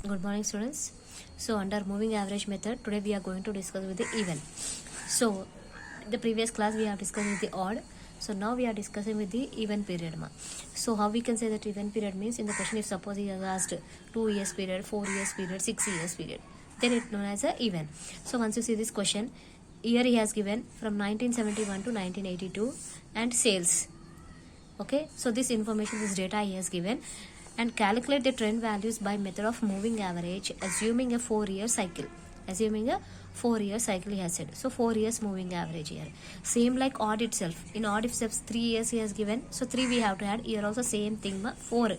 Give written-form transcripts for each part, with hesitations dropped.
Good morning, students. So under moving average method, today we are going to discuss with the even. So the previous class we have discussed with the odd. So now we are discussing with the even period. So how we can say that even period means, in the question if suppose he has asked 2 years period, 4 years period, 6 years period, then it known as a even. So once you see this question, year he has given from 1971 to 1982 and sales. Okay, so this information, this data he has given, and calculate the trend values by method of moving average assuming a 4-year cycle. Assuming a 4-year cycle he has said. So 4 years moving average here. Same like odd itself. In odd itself 3 years he has given. So 3 we have to add. Here also same thing, 4.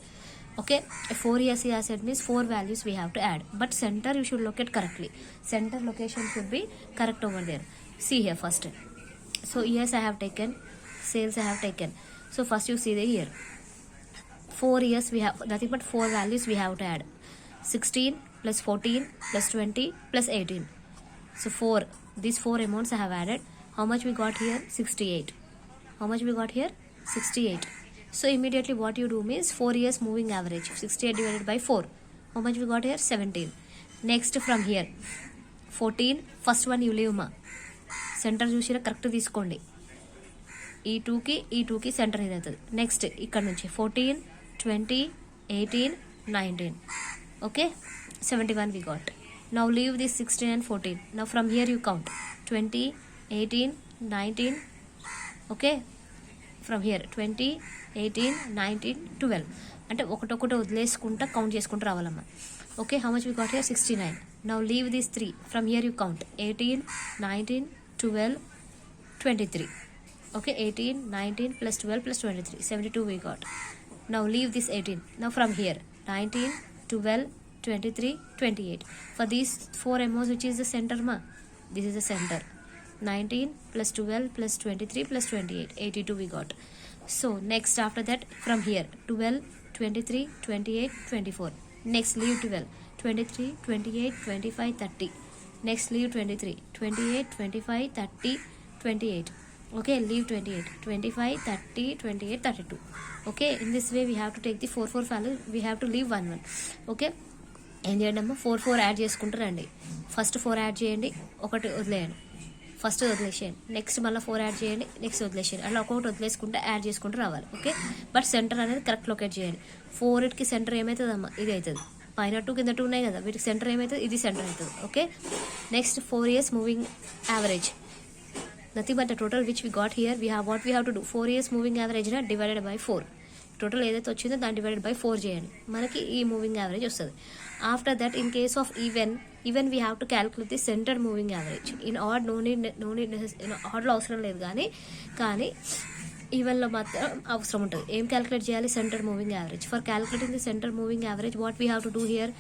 Okay, 4 years he has said means 4 values we have to add. But center you should locate correctly. Center location should be correct over there. See here first. So years I have taken. Sales I have taken. So first you see the year. 4 years we have nothing but 4 values we have to add. 16 plus 14 plus 20 plus 18. So 4, these 4 amounts I have added. How much we got here? 68. How much we got here? 68. So immediately what you do means 4 years moving average. 68 divided by 4. How much we got here? 17. Next from here 14, first one you leave ma. Center చూసిరా correct తీసుకోండి. ఈ 2కి centre ఇది అవుతుంది. Next ఇక్కడ నుంచి 14, 20, 18, 19. Okay, 71 we got. Now leave this 16 and 14. Now from here you count 20, 18, 19. Okay, from here 20, 18, 19, 12. అంటే ఒకటొకటి వదిలేసుకుంటా కౌంట్ చేసుకుంటూ రావాలమ్మా. Okay, how much we got here? 69. Now leave these 3. From here you count 18, 19, 12, 23. Okay, 18, 19 plus 12 plus 23. 72 we got. Now leave this 18. Now from here 19, 12, 23, 28. For these 4 amounts, which is the center ma? This is the center. 19 plus 12 plus 23 plus 28. 82 we got. So next after that from here 12, 23, 28, 24. Next leave 12, 23, 28, 25, 30. Next leave 23, 28, 25, 30, 28. Okay, leave 28, 25, 30, 28, 32. Okay, in this way we have to take the 4 value. We have to leave 1. Okay, ఏం చేయండి అమ్మ, 4 add చేసుకుంటూ రండి. First 4 add చేయండి, ఒకటి వదిలేయండి, first వదిలేసేయండి, next మళ్ళీ 4 యాడ్ చేయండి, నెక్స్ట్ వదిలేసేయండి, అలా ఒక్కొక్కటి వదిలేసుకుంటే యాడ్ చేసుకుంటూ రావాలి. ఓకే, బట్ సెంటర్ అనేది కరెక్ట్ లొకేట్ చేయండి. 4కి సెంటర్ ఏమవుతుంది అమ్మ? ఇది అవుతుంది. పైన 2 కింద 2 ఉన్నాయి కదా, వీటికి సెంటర్ ఏమవుతుంది? ఇది సెంటర్ అవుతుంది. Okay, next 4 years moving average. Nothing but the total which we got here. We have what we have to do. 4 years moving average na divided by 4. Total ఏదైతే వచ్చిందో దాన్ని డివైడెడ్ బై 4 చేయండి, మనకి ఈ moving average వస్తుంది. After that in case of even we have to calculate the centre moving average. In odd no need ఆడ్లో అవసరం లేదు, కానీ ఈవెన్లో మాత్రం అవసరం ఉంటుంది. ఏం క్యాలిక్యులేట్ చేయాలి? Centre moving average. For calculating the centre moving average what we have to do here?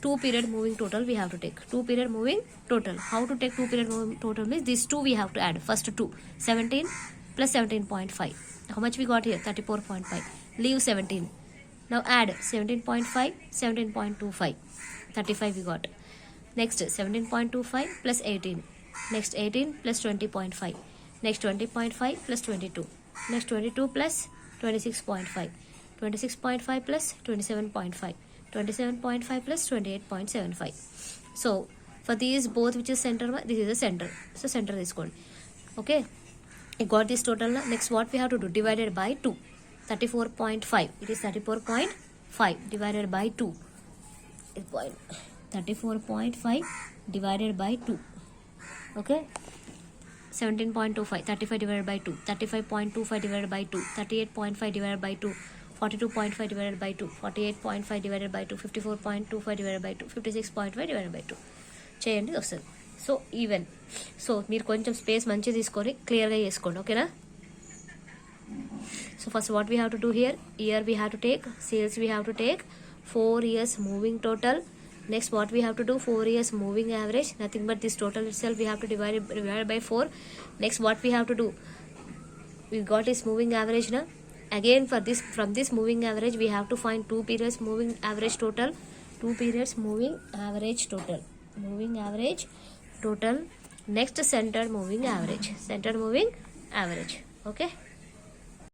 2 period moving total we have to take. 2 period moving total. How to take 2 period moving total means these 2 we have to add. First 2. 17 plus 17.5. How much we got here? 34.5. Leave 17. Now add 17.5, 17.25. 35 we got. Next 17.25 plus 18. Next 18 plus 20.5. Next 20.5 plus 22. Next 22 plus 26.5. 26.5 plus 27.5. 27.5 plus 28.75. So for these both which is center, this is the center. So center తీసుకోండి. Okay, you got this total. Next what we have to do? Divided by 2. 34.5. It is 34.5 divided by 2. 34.5 divided by 2. Okay, 17.25. 35 divided by 2. 35.25 divided by 2. 38.5 divided by 2. 42.5 divided by 2, 48.5 divided by 2, 54.25 divided by 2, 56.5 divided by 2 చేయండి, వస్తుంది. So even. So మీరు కొంచెం space మంచిగా తీసుకొని క్లియర్గా చేసుకోండి. ఓకేనా? So first what we have to do here? Year we have to take, sales we have to take, 4 years moving total. Next what we have to do? 4 years moving average. Nothing but this total it self we have to divide by 4. Next what we have to do? We got is moving average నా. Again from this moving average we have to find 2 periods moving average total. 2 periods moving average total. Moving average total. Next center moving average. Center moving average. Okay.